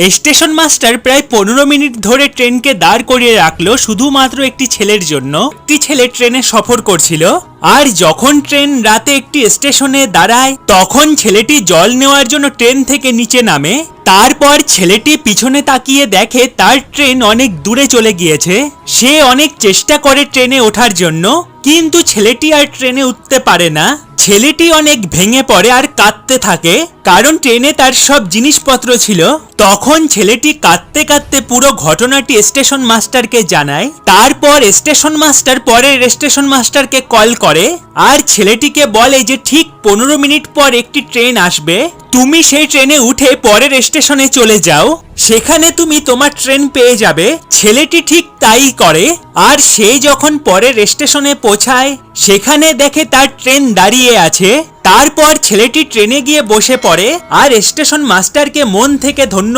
Station master প্রায় 15 minute ধরে ট্রেনকে দাঁড় করিয়ে রাখলো শুধুমাত্র একটি ছেলের জন্য। একটি ছেলে ট্রেনে সফর করছিল, আর যখন ট্রেন রাতে একটি স্টেশনে দাঁড়ায় তখন ছেলেটি জল নেওয়ার জন্য ট্রেন থেকে নিচে নামে। তারপর ছেলেটি পিছনে তাকিয়ে দেখে তার ট্রেন অনেক দূরে চলে গিয়েছে। সে অনেক চেষ্টা করে ট্রেনে ওঠার জন্য, কিন্তু ছেলেটি আর ট্রেনে উঠতে পারে না। ছেলেটি অনেক ভেঙে পড়ে আর কাঁদতে থাকে, কারণ ট্রেনে তার সব জিনিসপত্র ছিল। তখন ছেলেটি কাঁদতে কাঁদতে পুরো ঘটনাটি স্টেশন মাস্টারকে জানায়। তারপর স্টেশন মাস্টার পরের স্টেশন মাস্টারকে কল করে আর ছেলেটিকে বলে যে ঠিক 15 মিনিট পর একটি ট্রেন আসবে, তুমি সেই ট্রেনে উঠে পরের স্টেশনে চলে যাও, সেখানে তুমি তোমার ট্রেন পেয়ে যাবে। ছেলেটি ঠিক তাই করে, আর সে যখন পরের স্টেশনে পৌঁছায় সেখানে দেখে তার ট্রেন দাঁড়িয়ে আছে। তারপর ছেলেটি ট্রেনে গিয়ে বসে পড়ে আর স্টেশন মাস্টারকে মন থেকে ধন্যবাদ